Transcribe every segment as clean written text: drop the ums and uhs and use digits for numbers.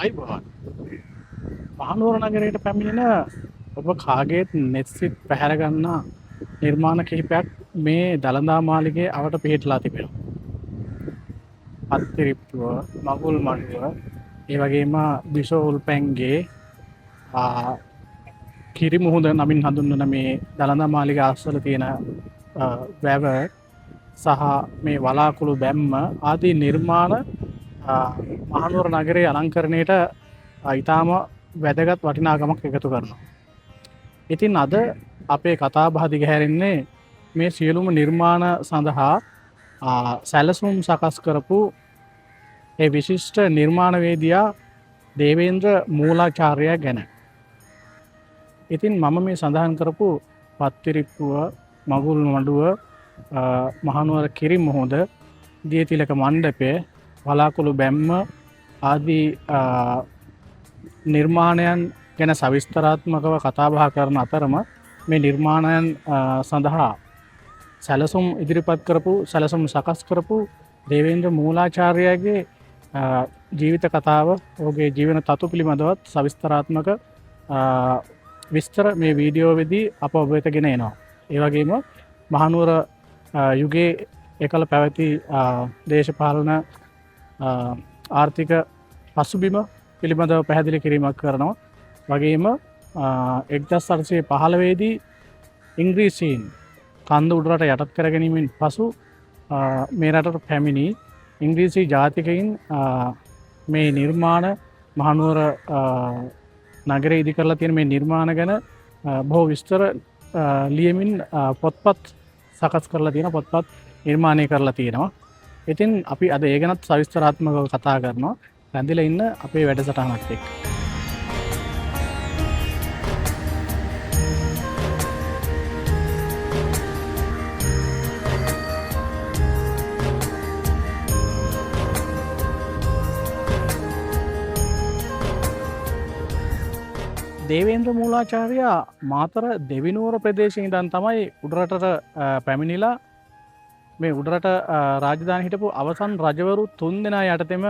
අයිබෝන් මහනුවර නගරයට පැමිණෙන ඔබ කාගේත් නෙත්සිත් පැහැරගන්නා නිර්මාණ කිහිපයක් මේ දළදා මාලිගේ අවට පිහිටලා තිබෙනවා. අත්තිරිප්පුව, මගුල් මඩුව, ඒ වගේම බිසෝල් පැන්ගේ කිරි මුහුද නමින් හඳුන්වන මේ දළදා මාලිගේ ආස්වල තියෙන වැව සහ මේ වලාකුළු බැම්ම ආදී නිර්මාණ මහනුවර නගරයේ අලංකරණයට ඉතාම වැදගත් වටිනාකමක් එකතු කරනවා. ඉතින් අද අපේ කතාබහ දිගහැරෙන්නේ මේ සියලුම නිර්මාණ සඳහා සැලසුම් සකස් කරපු ඒ විශිෂ්ට නිර්මාණවේදියා දේවේන්ද්‍ර මූලාචාර්යයා ගැන. ඉතින් මම මේ සඳහන් කරපු පත්තිරිප්පුව, මගුල් මඩුව, මහනුවර කිරි මුහුද, දියතිලක මණ්ඩපය, වලාකුළු බැම්ම ආදී නිර්මාණයන් ගැන සවිස්තරාත්මකව කතාබහ කරන අතරම මේ නිර්මාණයන් සඳහා සැලසුම් ඉදිරිපත් කරපු, සැලසුම් සකස් කරපු දේවේන්ද්‍ර මූලාචාර්යගේ ජීවිත කතාව, ඔහුගේ ජීවන තතු පිළිබඳවත් සවිස්තරාත්මක විස්තර මේ වීඩියෝවේදී අප ඔබ වෙත ගෙන එනවා. ඒ වගේම මහනුවර යුගයේ එකල පැවති දේශපාලන ආර්ථික පසුබිම පිළිබඳව පැහැදිලි කිරීමක් කරනවා. වගේම 1815 ඉංග්‍රීසීන් කන්ද උඩරට යටත් කර ගැනීමෙන් පසු මේ රටට පැමිණි ඉංග්‍රීසි ජාතිකයින් මේ නිර්මාණ මහනුවර නගරයේ ඉදි කරලා තියෙන මේ නිර්මාණ ගැන බොහෝ විස්තර ලියමින් පොත්පත් සකස් කරලා තියෙන, පොත්පත් නිර්මාණය කරලා තියෙනවා. ඉතින් අපි අද ඒ ගැනත් සවිස්තරාත්මකව කතා කරනවා. රැඳිලා ඉන්න අපේ වැඩසටහනත් එක්ක. දේවේන්ද්‍ර මූලාචාර්යා මාතර දෙවිනුවර ප්‍රදේශයේ ඉඳන් තමයි උඩරටට පැමිණිලා මේ උඩරට රාජධානී හිටපු අවසන් රජවරු 3 දෙනා යටතේම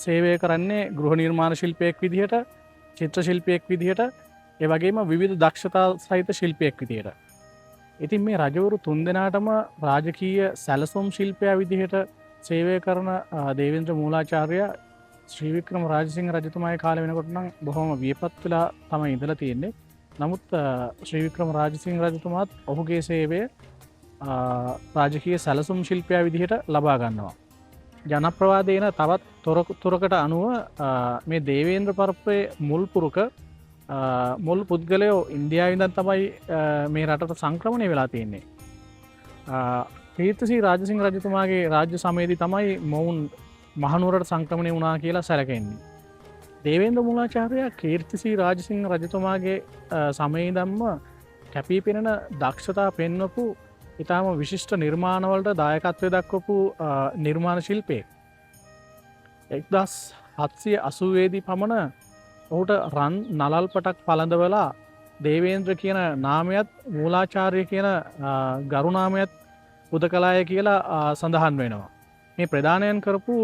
සේවය කරන්නේ ගෘහ නිර්මාණ ශිල්පියෙක් විදිහට, චිත්‍ර ශිල්පියෙක් විදිහට, ඒ වගේම විවිධ දක්ෂතා සහිත ශිල්පියෙක් විදිහට. ඉතින් මේ රජවරු 3 දෙනාටම රාජකීය සැලසුම් ශිල්පියා විදිහට සේවය කරන දේවේන්ද්‍ර මූලාචාර්යා ශ්‍රී වික්‍රම රාජසිංහ රජතුමාගේ කාලේ වෙනකොට නම් බොහොම වියපත් වෙලා තමයි ඉඳලා තියෙන්නේ. නමුත් ශ්‍රී වික්‍රම රාජසිංහ රජතුමාත් ඔහුගේ සේවය රාජකීය සැලසුම් ශිල්පියා විදිහට ලබා ගන්නවා. ජනප්‍රවාදයේන තවත් තොරකට අනුව මේ දේවේන්ද්‍ර පරප්පේ මුල් පුරුක මුල් පුද්ගලයෝ ඉන්දියාවේ ඉඳන් තමයි මේ රටට සංක්‍රමණය වෙලා තියෙන්නේ. කීර්තිසිරි රාජසිංහ රජතුමාගේ රාජ්‍ය සමයේදී තමයි මොවුන් මහනුවරට සංක්‍රමණය වුණා කියලා සැලකෙන්නේ. දේවේන්ද්‍ර මූලාචාර්යා කීර්තිසිරි රාජසිංහ රජතුමාගේ සමයේ ඉඳන්ම කැපී පෙනෙන දක්ෂතා පෙන්වපු ඉතාම විශිෂ්ට නිර්මාණවලට දායකත්වය දක්වපු නිර්මාණ ශිල්පියෙක්. 1780 දී පමණ ඔහුට රන් නලල් පටක් පළඳවලා දේවේන්ද්‍ර කියන නාමයත් මූලාචාර්ය කියන ගරු නාමයත් පුදකලාය කියලා සඳහන් වෙනවා. මේ ප්‍රදානයන් කරපු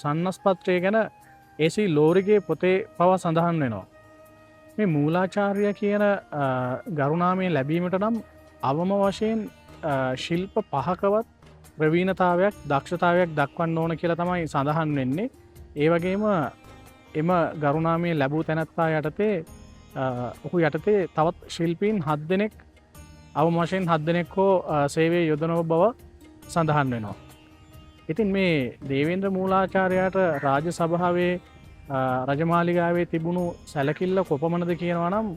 සන්නස්පත්‍රය ගැන ඒ.සී. ලෝරිගේ පොතේ පවා සඳහන් වෙනවා. මේ මූලාචාර්ය කියන ගරුනාමය ලැබීමට නම් අවම වශයෙන් ශිල්ප 5කවත් ප්‍රවීණතාවයක්, දක්ෂතාවයක් දක්වන්න ඕන කියලා තමයි සඳහන් වෙන්නේ. ඒ වගේම එම ගරුනාමය ලැබූ තැනැත්තා යටතේ ඔහු යටතේ තවත් ශිල්පීන් 7 දෙනෙක් අවම වශයෙන් 7 දෙනෙක් හෝ සේවයේ යොදනව බව සඳහන් වෙනවා. ඉතින් මේ දේවේන්ද්‍ර මූලාචාර්යාට රාජ්‍ය සභාවේ රජමාලිගාවේ තිබුණු සැලකිල්ල කොපමණද කියනවා නම්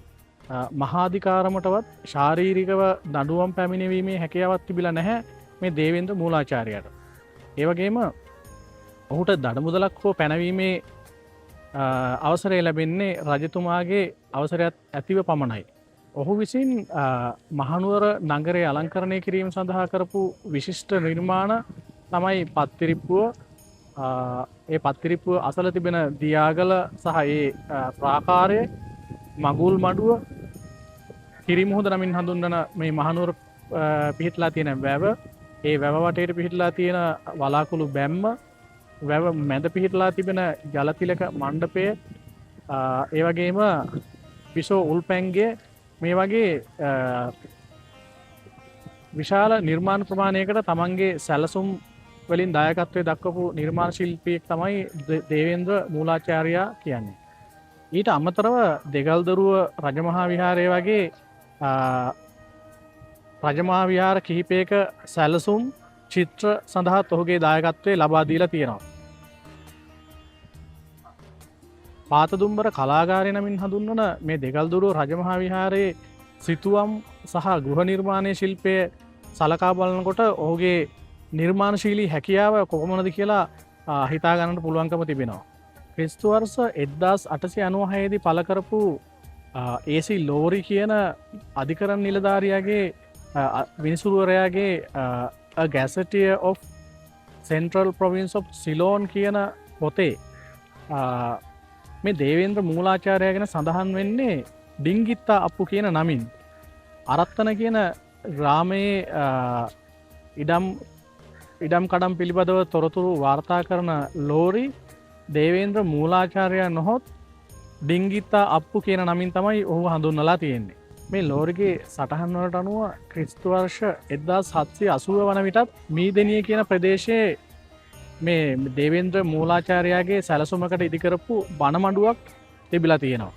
මහාධිකාරමටවත් ශාරීරිකව දඬුවම් පැමිණීමේ හැකියාවක් තිබිලා නැහැ මේ දේවේන්ද්‍ර මූලාචාර්යාට. ඒ වගේම ඔහුට දඩමුදලක් හෝ පැනවීමේ අවසරය ලැබෙන්නේ රජතුමාගේ අවසරයක් ඇතිව පමණයි. ඔහු විසින් මහනුවර නගරය අලංකරණය කිරීම සඳහා කරපු විශිෂ්ට නිර්මාණ තමයි පත්තිරිප්පුව. ඒ පත්තිරිප්පුව අසල තිබෙන දියාගල සහ ඒ ප්‍රාකාරය, මගුල් මඩුව, කිරිමුහුද නමින් හඳුන්වන මේ මහනුවර පිහිටලා තියෙන වැව, ඒ වැව වටේට පිහිටලා තියෙන වලාකුළු බැම්ම, වැව මැද පිහිටලා තිබෙන ජලතිලක මණ්ඩපය, ඒ වගේම පිසෝ උල්පැන්ගේ මේ වගේ විශාල නිර්මාණ ප්‍රමාණයකට තමන්ගේ සැලසුම් වලින් දායකත්වය දක්වපු නිර්මාණ ශිල්පියෙක් තමයි දේවේන්ද්‍ර මූලාචාර්යා කියන්නේ. ඊට අමතරව දෙගල්දරුව රජමහා විහාරය වගේ රජමහා විහාර කිහිපයක සැලසුම් චිත්‍ර සඳහාත් ඔහුගේ දායකත්වය ලබා දීලා තියෙනවා. පාතදුම්බර කලාගාරය නමින් හඳුන්වන මේ දෙගල්දරුව රජමහා විහාරයේ සිතුවම් සහ ගෘහ නිර්මාණය ශිල්පය සලකා බලනකොට ඔහුගේ නිර්මාණශීලී හැකියාව කොහොමද කියලා හිතාගන්නට පුළුවන්කම තිබෙනවා. ක්‍රිස්තු වර්ෂ 1896 දී පළ කරපු AC ලෝරි කියන අධිකරණ නිලධාරියාගේ විනිසුරුවරයාගේ A Gazetteer of Central Province of Ceylon කියන පොතේ මේ දේවේන්ද්‍ර මූලාචාර්යා ගැන සඳහන් වෙන්නේ ඩිංගිත්තා අප්පු කියන නමින්. අරත්තන කියන ග්‍රාමයේ ඉඩම් කඩම් පිළිබඳව තොරතුරු වාර්තා කරන ලෝරි දේවේන්ද්‍ර මූලාචාර්යා නොහොත් ඩිංගිත්තා අප්පු කියන නමින් තමයි ඔහු හඳුන්වලා තියෙන්නේ. මේ ලෝරිගේ සටහන් වලට අනුව ක්‍රිස්තු වර්ෂ 1780 වන විටත් මීදෙනිය කියන ප්‍රදේශයේ මේ දේවේන්ද්‍ර මූලාචාර්යාගේ සැලසුමකට ඉදිකරපු බණමඩුවක් තිබිලා තියෙනවා.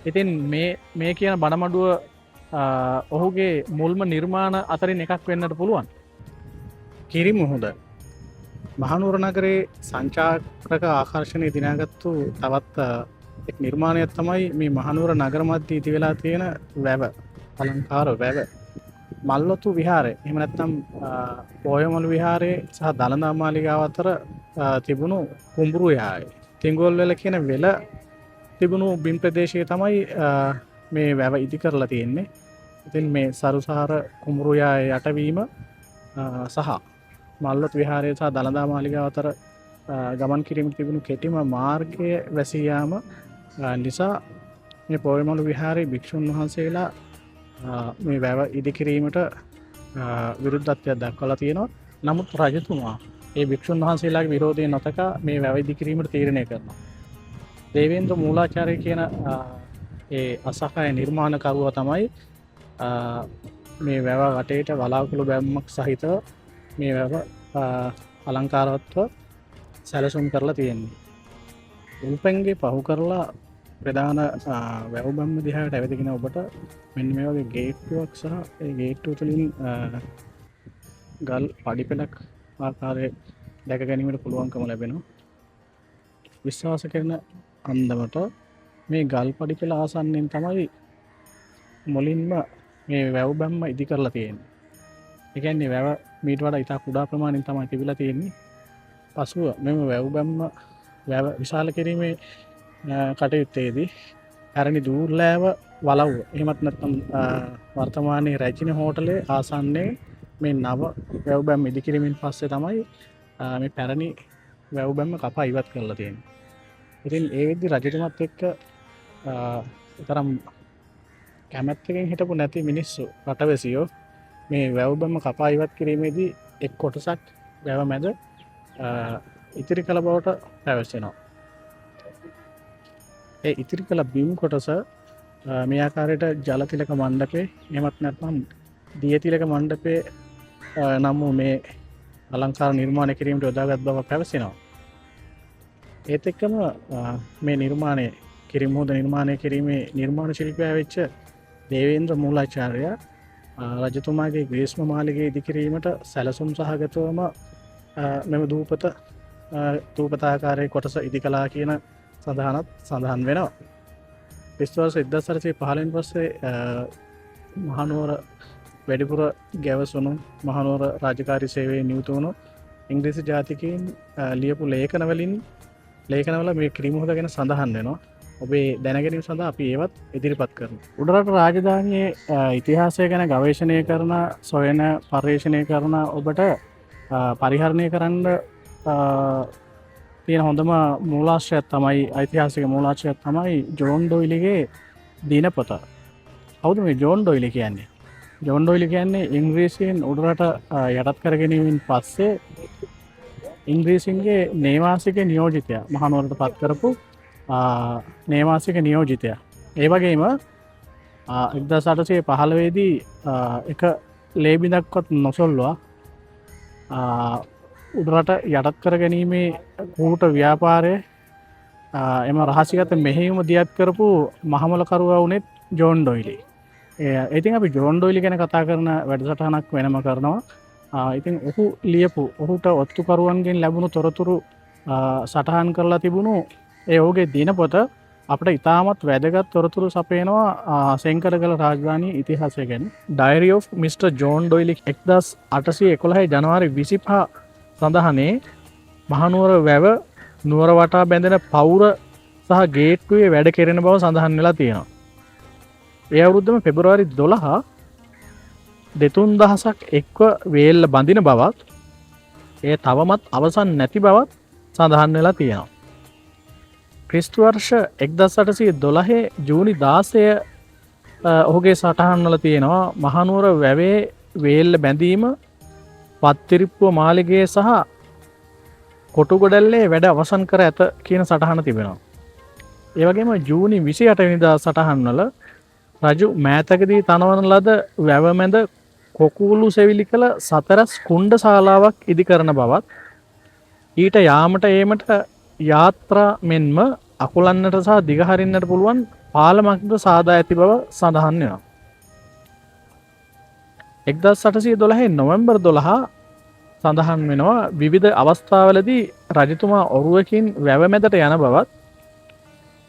ඉතින් මේ කියන බණමඩුව ඔහුගේ මුල්ම නිර්මාණ අතරින් එකක් වෙන්නට පුළුවන්. කිරි මුහුද මහනුවර නගරේ සංචාරක ආකර්ෂණය දිනාගත්තු තවත් එක් නිර්මාණයක් තමයි මේ මහනුවර නගර මැදදී ඉති වෙලා තියෙන වැව, අලංකාර වැව. මල්වතු විහාරය එහෙම නැත්නම් පොයමළු විහාරය සහ දළදා මාලිගාව අතර තිබුණු කුඹුරු යාය. තිංගොල් වෙල කියන වෙල තිබුණු බිම් ප්‍රදේශයේ තමයි මේ වැව ඉදි කරලා තියෙන්නේ. ඉතින් මේ සරුසාර කුඹුරු යාය යටවීම සහ මල්වතු විහාරය සහ දළදා මාලිගාව අතර ගමන් කිරීමට තිබුණු කෙටිම මාර්ගය වැසී යාම නිසා මේ පොයමළු විහාරයේ භික්ෂුන් වහන්සේලා මේ වැව ඉදිකිරීමට විරුද්ධත්වයක් දක්වලා තියෙනවා. නමුත් රජතුමා ඒ භික්ෂුන් වහන්සේලාගේ විරෝධය නොතකා මේ වැව ඉදිකිරීමට තීරණය කරනවා. දේවේන්ද්‍ර මූලාචාර්ය කියන ඒ අසහාය නිර්මාණකරුවා තමයි මේ වැව වටේට වලාකුළු බැම්මක් සහිතව මේ වැව අලංකාරවත්ව සැලසුම් කරලා තියෙන්නේ. උල්පැන්ගේ පහු කරලා ප්‍රධාන වැව් බැම්ම දිහාට ඇවිදගෙන ඔබට මෙන්න මේ වගේ ගේට්ටුවක් සහ ඒ ගේට්ටුව තුළින් ගල් පඩිපෙළක් ආකාරයේ දැක ගැනීමට පුළුවන්කම ලැබෙනවා. විශ්වාස කරන අන්දමට මේ ගල් පඩිපෙළ ආසන්නෙන් තමයි මුලින්ම මේ වැව් බැම්ම ඉදි කරලා තියෙන්නේ. ඒ කියන්නේ වැව මීට වඩා ඉතා කුඩා ප්‍රමාණයෙන් තමයි තිබිලා තියෙන්නේ. පසුව මෙම වැව් බැම්ම වැව විශාල කිරීමේ කටයුත්තේදී පැරණි දූර්ලෑව වලව්ව එහෙමත් නැත්නම් වර්තමානයේ රැජින හෝටලේ ආසන්නයේ මේ නව වැව් බැම්ම ඉදිකිරීමෙන් පස්සේ තමයි මේ පැරණි වැව් බැම්ම කපා ඉවත් කරලා තියෙන්නේ. ඉතින් ඒ වෙද්දි රජතුමත් එක්ක තරම් කැමැත්තකින් හිටපු නැති මිනිස්සු රටවැසියෝ මේ වැව් බැම්ම කපා ඉවත් කිරීමේදී එක් කොටසක් වැව මැද ඉතිරි කළ බවට පැවසෙනවා. ඒ ඉතිරි කළ බිම් කොටස මේ ආකාරයට ජලතිලක මණ්ඩපේ එහෙමත් නැත්නම් දියතිලක මණ්ඩපේ නම් මේ අලංකාර නිර්මාණය කිරීමට යොදාගත් බව පැවසෙනවා. ඒත් එක්කම මේ නිර්මාණය කිරිමුහුද නිර්මාණය කිරීමේ නිර්මාණ ශිල්පියා වෙච්ච දේවේන්ද්‍ර මූලාචාර්යා රජතුමාගේ ග්‍රීස්ම මාලිගය ඉදිකිරීමට සැලසුම් සහගතවම මෙම දූපතාකාරයේ කොටස ඉදි කළා කියන සඳහන් වෙනවා. විශ්වාස 1915 පස්සේ මහනුවර වැඩිපුර ගැවසුණු මහනුවර රාජකාරී සේවයේ නියුතු වුණු ඉංග්‍රීසි ජාතිකයින් ලියපු ලේඛනවල මේ කිරිමුහුද ගැන සඳහන් වෙනවා. ඔබේ දැනගැනීම සඳහා අපි ඒවත් ඉදිරිපත් කරනවා. උඩරට රාජධානියේ ඉතිහාසය ගැන ගවේෂණය කරන, සොයන, පර්යේෂණය කරන ඔබට පරිහරණය කරන්න තියෙන හොඳම මූලාශ්‍රයක් තමයි ඓතිහාසික මූලාශ්‍රයක් තමයි ජෝන් ඩොයිලිගේ දිනපොත. කවුද මේ ජෝන් ඩොයිලි කියන්නේ? ජෝන් ඩොයිලි කියන්නේ ඉංග්‍රීසියෙන් උඩරට යටත් කර ගැනීමෙන් පස්සේ ඉංග්‍රීසින්ගේ නේවාසික නියෝජිතයා මහනුවරට පත් කරපු නේවාසික නියෝජිතය. ඒ වගේම 1815දී එක ලේබිදක්වත් නොසොල්වා උඩරට යටත් කර ගැනීමේ කූට ව්‍යාපාරය එම රහසිගත මෙහෙයුම දියත් කරපු මහමලකරුවා වුණෙත් ජෝන් ඩොයිලි. ඉතින් අපි ජෝන් ඩොයිලි ගැන කතා කරන වැඩසටහනක් වෙනම කරනවා. ඉතින් ඔහු ලියපු ඔහුට ඔත්තුකරුවන්ගෙන් ලැබුණු තොරතුරු සටහන් කරලා තිබුණු ඒ ඔහුගේ දිනපොත අපට ඉතාමත් වැදගත් තොරතුරු සපයනවා සෙංකඩගල රාජධානී ඉතිහාසය ගැන. Diary of Mr. John Doyle 1811 ජනවාරි 25 සඳහනේ මහනුවර වැව නුවර වටා බැඳෙන පවුර සහ ගේට්ටුවේ වැඩ කෙරෙන බව සඳහන් වෙලා තියෙනවා. ඒ අවුරුද්දම පෙබරවාරි 12 2-3000ක් එක්ව වේල්ල බඳින බවත් එය තවමත් අවසන් නැති බවත් සඳහන් වෙලා තියෙනවා. ක්‍රිස්තු වර්ෂ 1812 ජූනි 16 ඔහුගේ සටහන් වල තියෙනවා මහනුවර වැවේ වේල්ල බැඳීම පත්තිරිප්පුව මාලිගයේ සහ කොටුගොඩල්ලේ වැඩ අවසන් කර ඇත කියන සටහන තිබෙනවා. ඒ වගේම ජූනි 28 වෙනිදා සටහන් වල රජු මෑතකදී තනවන ලද වැව මැද කොකුළු සෙවිලි කළ සතරස් කුණ්ඩ ශාලාවක් ඉදි කරන බවත් ඊට යාමට ඒමට යාත්‍රා මෙන්ම අකුලන්නට සහ දිගහරින්නට පුළුවන් පාලමක්ද සාදා ඇති බව සඳහන් වෙනවා. 1812 නොවැම්බර් 12 සඳහන් වෙනවා විවිධ අවස්ථාවලදී රජතුමා ඔරුවකින් වැව මැදට යන බවත්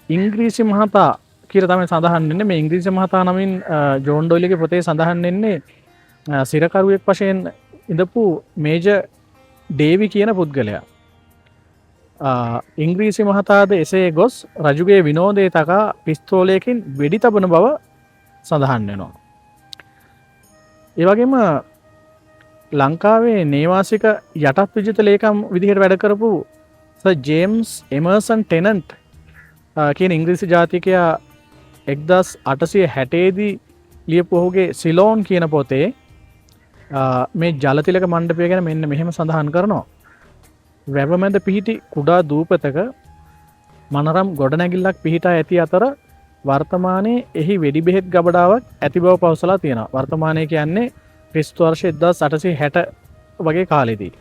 ඉංග්‍රීසි මහතා කියලා තමයි සඳහන් වෙන්නේ. මේ ඉංග්‍රීසි මහතා නමින් ජෝන් ඩොයිලිගේ පොතේ සඳහන් වෙන්නේ සිරකරුවෙක් වශයෙන් ඉඳපු මේජර් ඩේවි කියන පුද්ගලයා. ඉංග්‍රීසි මහතාද එසේ ගොස් රජුගේ විනෝදයේ තකා පිස්තෝලයකින් වෙඩි තබන බව සඳහන් වෙනවා. ඒ වගේම ලංකාවේ නේවාසික යටත් විජිත ලේකම් විදිහට වැඩ කරපු සර් ජේම්ස් එමර්සන් ටෙනන්ට් කියන ඉංග්‍රීසි ජාතිකයා 1860 දී ලියපු ඔහුගේ සිලෝන් කියන පොතේ මේ ජලතිලක මණ්ඩපය ගැන මෙන්න මෙහෙම සඳහන් කරනවා. වැව මැද පිහිටි කුඩා දූපතක මනරම් ගොඩනැගිල්ලක් පිහිටා ඇති අතර වර්තමානයේ එහි වෙඩි බෙහෙත් ගබඩාවක් ඇති බව පවසලා තියෙනවා. වර්තමානය කියන්නේ ක්‍රිස්තු වර්ෂ 1860 වගේ කාලෙදී.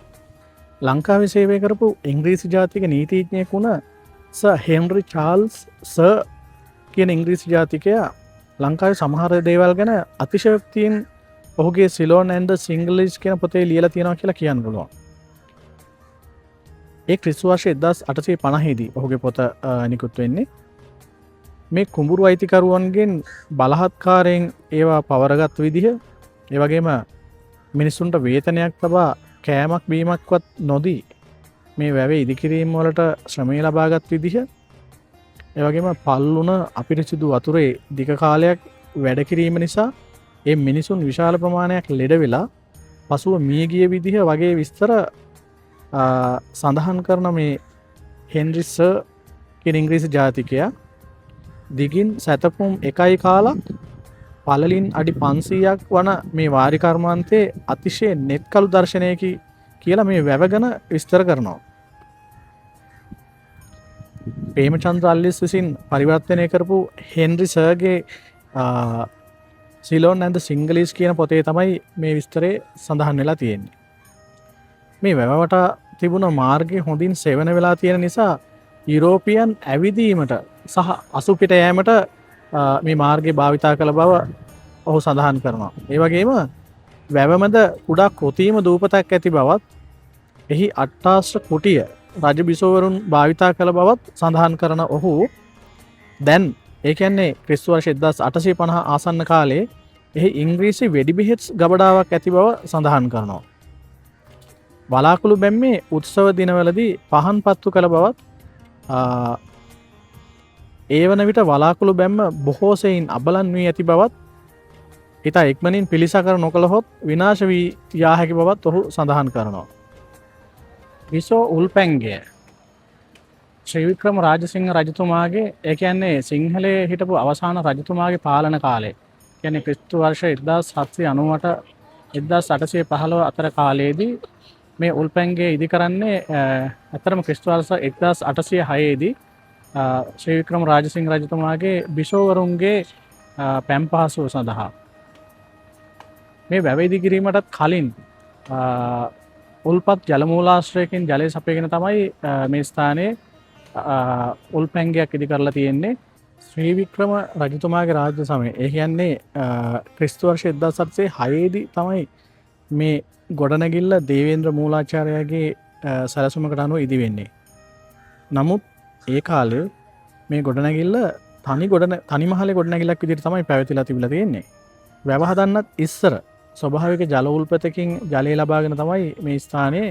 ලංකාවේ සේවය කරපු ඉංග්‍රීසි ජාතික නීතිඥයෙක් වුණ සර් හෙන්රි චාල්ස් සර් කියන ඉංග්‍රීසි ජාතිකයා ලංකාවේ සමහර දේවල් ගැන අතිශයෝක්තියෙන් ඔහුගේ සිලෝන් ඇන්ඩ් සිංගලිෂ් කියන පොතේ ලියලා තියෙනවා කියලා කියන්න පුළුවන්. ඒ ක්‍රිස්තු වර්ෂ 1850 දී ඔහුගේ පොත නිකුත් වෙන්නේ. මේ කුඹුරු අයිතිකරුවන්ගෙන් බලහත්කාරයෙන් ඒවා පවරගත් විදිහ, ඒ වගේම මිනිසුන්ට වේතනයක් ලබා කෑමක් බීමක්වත් නොදී මේ වැවේ ඉදිකිරීම වලට ශ්‍රමය ලබාගත් විදිහ, ඒ වගේම පල්ලුණ අපිරිසිදු වතුරේ දිග කාලයක් වැඩ කිරීම නිසා ඒ මිනිසුන් විශාල ප්‍රමාණයක් ලෙඩ වෙලා පසුව මිය ගිය විදිහ වගේ විස්තර සඳහන් කරන මේ හෙන්රි සර් කියන ඉංග්‍රීසි ජාතිකයා දිගින් සැතපුම් 1 කාලක් පළලින් අඩි 500ක් වන මේ වාරි කර්මාන්තයේ අතිශය නෙත්කලු දර්ශනයකි කියලා මේ වැව ගැන විස්තර කරනවා. ප්‍රේමචන්ද්‍ර අල්ලිස් විසින් පරිවර්තනය කරපු හෙන්රි සර්ගේ සිලෝන් ඇන්ඩ් සිංගලිෂ් කියන පොතේ තමයි මේ විස්තරේ සඳහන් වෙලා තියෙන්නේ. මේ වැවට තිබුණ මාර්ගය හොඳින් සෙවන වෙලා තියෙන නිසා යුරෝපියන් ඇවිදීමට සහ අසුපිට යෑමට මේ මාර්ගය භාවිතා කළ බව ඔහු සඳහන් කරනවා. ඒ වගේම වැවමද කුඩා කෘතිම දූපතක් ඇති බවත් එහි අට්ටාස්ත්‍ර කුටිය රජ බිසෝවරුන් භාවිතා කළ බවත් සඳහන් කරන ඔහු දැන් ඒ කියන්නේ ක්‍රිස්තු වර්ෂ 1850 ආසන්න කාලේ එහි ඉංග්‍රීසි වෙඩි බෙහෙත් ගබඩාවක් ඇති බව සඳහන් කරනවා. වලාකුළු බැම්මේ උත්සව දිනවලදී පහන් පත්තු කළ බවත් ඒ වන විට වලාකුළු බැම්ම බොහෝ සෙයින් අබලන් වී ඇති බවත් ඉතා ඉක්මනින් පිළිසකර නොකළහොත් විනාශ වී යා හැකි බවත් ඔහු සඳහන් කරනවා. විසෝ උල්පැංගය ශ්‍රී වික්‍රම රාජසිංහ රජතුමාගේ ඒ කියන්නේ සිංහලයේ හිටපු අවසාන රජතුමාගේ පාලන කාලේ කියන්නේ ක්‍රිස්තු වර්ෂ 1798 1815 අතර කාලයේදී මේ උල්පැංගය ඉදි කරන්නේ අතරම ක්‍රිස්තු වර්ෂ 1806 දී ශ්‍රී වික්‍රම රාජසිංහ රජතුමාගේ බිසෝවරුන්ගේ පැම්පහසුව සඳහා මේ වැවයිදි කිරීමටත් කලින් උල්පත් ජලමූලාශ්‍රයකින් ජලය සපයගෙන තමයි මේ ස්ථානයේ උල් පැංගයක් ඉදි කරලා තියෙන්නේ. ශ්‍රී වික්‍රම රජතුමාගේ රාජ්‍ය සමය ඒ කියන්නේ ක්‍රිස්තු වර්ෂ 1706 තමයි මේ ගොඩනැගිල්ල දේවේන්ද්‍ර මූලාචාර්යගේ සැලසුමකට අනුව ඉදි වෙන්නේ. නමුත් ඒ කාලේ මේ ගොඩනැගිල්ල තනි මහලේ ගොඩනැගිල්ලක් විදිහට තමයි පැවතිලා තිබිලා තියෙන්නේ. වැව හදන්නත් ඉස්සර ස්වභාවික ජල උල්පතකින් ජලය ලබාගෙන තමයි මේ ස්ථානයේ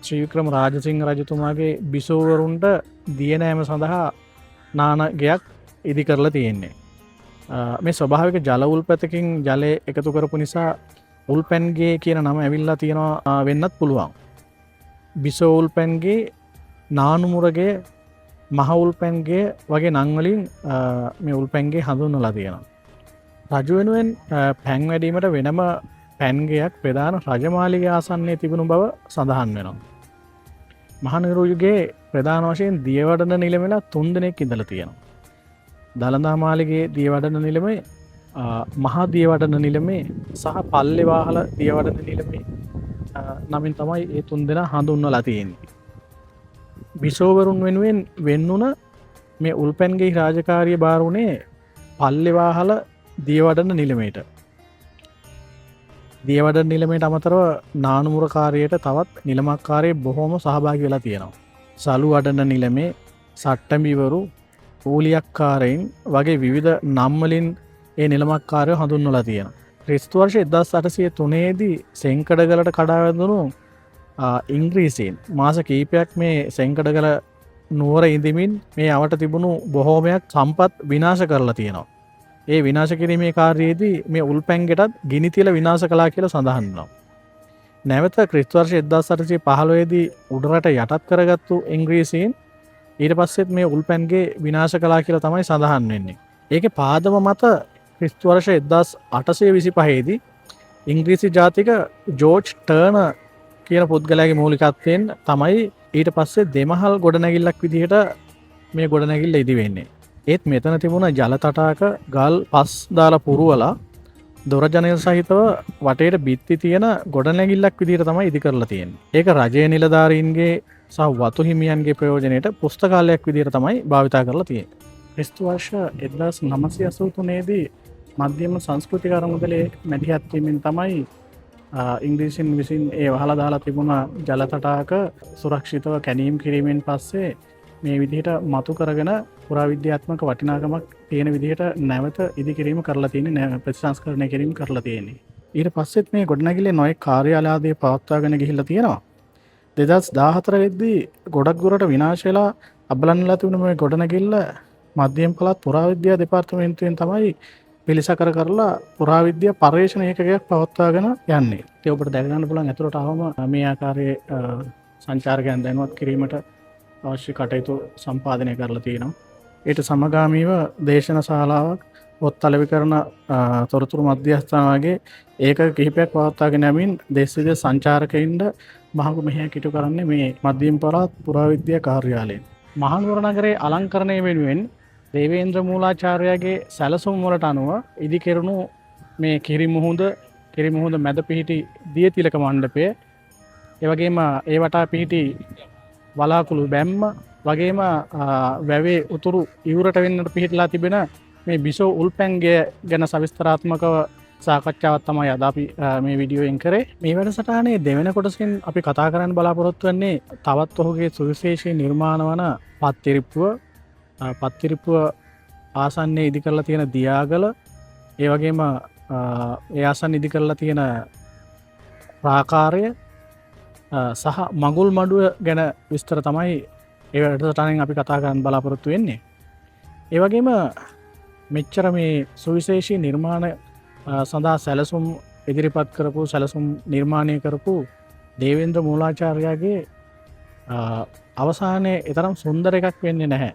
ශ්‍රී වික්‍රම රාජසිංහ රජතුමාගේ බිසෝවරුන්ට දියනෑම සඳහා නානගයක් ඉදි කරලා තියෙන්නේ. මේ ස්වභාවික ජල උල්පතකින් ජලය එකතු කරපු නිසා උල්පැන්ගේ කියන නම ඇවිල්ලා තියෙනවා වෙන්නත් පුළුවන්. බිසෝ උල්පැන්ගේ, නානුමුරගේ, මහ උල්පැන්ගේ වගේ නම් වලින් මේ උල්පැන්ගේ හඳුන්වලා තියෙනවා. රජු වෙනුවෙන් පැන් වැඩීමට වෙනම පැන්ගයක් ප්‍රධාන රජමාලිගය ආසන්නයේ තිබුණු බව සඳහන් වෙනවා. මහනුවර යුගයේ ප්‍රධාන වශයෙන් දියවඩන නිලමේලා 3 දෙනෙක් ඉඳලා තියෙනවා. දළදා මාලිගයේ දියවඩන නිලමේ, මහා දියවඩන නිලමේ සහ පල්ලේ වාහල දියවඩන නිලමේ නමින් තමයි මේ 3 දෙනා හඳුන්වලා තියෙන්නේ. බිසෝවරුන් වෙනුවෙන් වෙන්නුන මේ උල්පැන්ගේ රාජකාරිය බාර වුණේ පල්ලේ වාහල දියවඩන නිලමේට. දියවඩන නිලමේට අමතරව නානුමුර කාර්යයට තවත් නිලමක්කාරයෙක් බොහෝම සහභාගී වෙලා තියෙනවා. සලු වඩන නිලමේ, සට්ටඹිවරු, ඌලියක්කාරයින් වගේ විවිධ නම් වලින් ඒ නිලමක්කාරයෝ හඳුන්වලා තියෙනවා. ක්‍රිස්තු වර්ෂ 1803 දී සෙන්කඩගලට කඩා වැදුණු ඉංග්‍රීසීන් මාස කීපයක් මේ සෙන්කඩගල නුවර ඉඳමින් මේ අවට තිබුණු බොහෝමයක් සම්පත් විනාශ කරලා තියෙනවා. ඒ විනාශ කිරීමේ කාර්යයේදී මේ උල්පැන්ගෙටත් ගිනි තියලා විනාශ කළා කියලා සඳහන් වෙනවා. නැවත ක්‍රිස්තු වර්ෂ 1815 දී උඩරට යටත් කරගත්තු ඉංග්‍රීසීන් ඊට පස්සෙත් මේ උල්පැන්ගේ විනාශ කළා කියලා තමයි සඳහන් වෙන්නේ. ඒකේ පාදම මත ක්‍රිස්තු වර්ෂ 1825 දී ඉංග්‍රීසි ජාතික ජෝර්ජ් ටර්නර් කියන පුද්ගලයාගේ මූලිකත්වයෙන් තමයි ඊට පස්සේ දෙමහල් ගොඩනැගිල්ලක් විදිහට මේ ගොඩනැගිල්ල ඉදි වෙන්නේ. ඒත් මෙතන තිබුණ ජල තටාක ගල් පස් දාලා පුරවලා දොරජනේල් සහිතව වටේට බිත්ති තියෙන ගොඩනැගිල්ලක් විදිහට තමයි ඉදි කරලා තියෙන්නේ. ඒක රජයේ නිලධාරීන්ගේ සහ වතු හිමියන්ගේ ප්‍රයෝජනයට පුස්තකාලයක් විදිහට තමයි භාවිතා කරලා තියෙන්නේ. ක්‍රිස්තු වර්ෂ 1983 දී මධ්‍යම සංස්කෘතික අරමුදලේ මැදිහත් වීමෙන් තමයි ඉංග්‍රීසින් විසින් ඒ වහලා දාලා තිබුණ ජල තටාක සුරක්ෂිතව කැණීම් කිරීමෙන් පස්සේ මේ විදිහට මතු කරගෙන පුරාවිද්‍යාත්මක වටිනාකමක් තියෙන විදිහට නැවත ඉදිකිරීම කරලා තියෙන්නේ, ප්‍රතිසංස්කරණය කිරීම කරලා තියෙන්නේ. ඊට පස්සෙත් මේ ගොඩනැගිල්ලේ නොයෙක් කාර්යාල ආදී පවත්වාගෙන ගිහිල්ලා තියෙනවා. 2014 වෙද්දී ගොඩක් දුරට විනාශ වෙලා අබලන්ලා තිබුණ මේ ගොඩනැගිල්ල මධ්‍යම පළාත් පුරාවිද්‍යා දෙපාර්තමේන්තුවෙන් තමයි පිළිසකර කරලා පුරාවිද්‍යා පර්යේෂණ ඒකකයක් පවත්වාගෙන යන්නේ. ඒක ඔබට දැක ගන්න පුළුවන් ඇතුළට ආවම මේ ආකාරයේ සංචාරකයන් දැනුවත් කිරීමට අවශ්‍ය කටයුතු සම්පාදනය කරලා තියෙනවා. ඊට සමගාමීව දේශන ශාලාවක්, පොත් අලෙවි කරන තොරතුරු මධ්‍යස්ථාන වගේ ඒක කිහිපයක් පවත්වාගෙන යමින් දේශ විදේශ සංචාරකයින්ට මහඟු මෙහෙයක් ඉටු කරන්නේ මේ මධ්‍යම පළාත් පුරාවිද්‍යා කාර්යාලයෙන්. මහනුවර නගරයේ අලංකරණය වෙනුවෙන් දේවේන්ද්‍ර මූලාචාර්යගේ සැලසුම් වලට අනුව ඉදි කෙරුණු මේ කිරිමුහුද මැද පිහිටි දියතිලක මණ්ඩපය, ඒ වගේම ඒ වටා පිහිටි වලාකුළු බැම්ම වගේම වැවේ උතුරු ඉවුරට වෙන්නට පිහිටලා තිබෙන මේ බිසෝ උල්පැන්ගය ගැන සවිස්තරාත්මකව සාකච්ඡාවක් තමයි අද අපි මේ වීඩියෝෙන් කරේ. මේ වැඩසටහනේ දෙවෙනි කොටසෙන් අපි කතා කරන්න බලාපොරොත්තු වෙන්නේ තවත් ඔහුගේ සුවිශේෂී නිර්මාණ වන පත්තිරිප්පුව ආසන්නයේ ඉදි කරලා තියෙන දියාගල, ඒ වගේම ඒ ආසන්න ඉදි කරලා තියෙන ප්‍රාකාරය සහ මඟුල් මඩුව ගැන විස්තර තමයි ඒ වැඩසටහනෙන් අපි කතා කරන්න බලාපොරොත්තු වෙන්නේ. ඒ වගේම මෙච්චර මේ සුවිශේෂී නිර්මාණ සඳහා සැලසුම් ඉදිරිපත් කරපු, සැලසුම් නිර්මාණය කරපු දේවේන්ද්‍ර මූලාචාර්යගේ අවසානයේ තරම් සුන්දර එකක් වෙන්නේ නැහැ.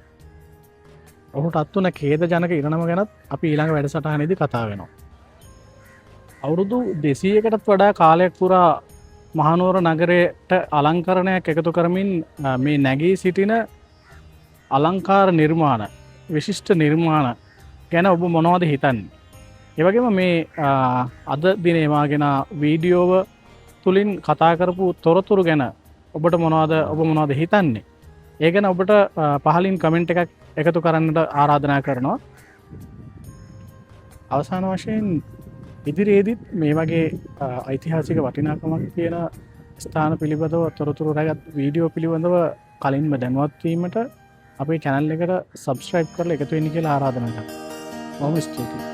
ඔහුට අත්වන ඛේද ජනක ඉරණම ගැනත් අපි ඊළඟ වැඩසටහනේදී කතා වෙනවා. අවුරුදු 200කටත් වඩා කාලයක් පුරා මහනුවර නගරයට අලංකරණයක් එකතු කරමින් මේ නැගී සිටින අලංකාර නිර්මාණ විශිෂ්ට නිර්මාණ ගැන ඔබ මොනවද හිතන්නේ? ඒ වගේම මේ අද දිනේ මාගෙන වීඩියෝව තුලින් කතා කරපු තොරතුරු ගැන ඔබ මොනවද හිතන්නේ? ඒ ගැන ඔබට පහලින් කමෙන්ට් එකක් එකතු කරන්නට ආරාධනා කරනවා. අවසාන වශයෙන් ඉදිරියේදීත් මේ වගේ ඓතිහාසික වටිනාකමක් තියෙන ස්ථාන පිළිබඳව තොරතුරු රැගත් වීඩියෝ පිළිබඳව කලින්ම දැනුවත් වීමට අපේ channel එකට subscribe කරලා එකතු වෙන්න කියලා ආරාධනා කරනවා. බොහොම ස්තුතියි.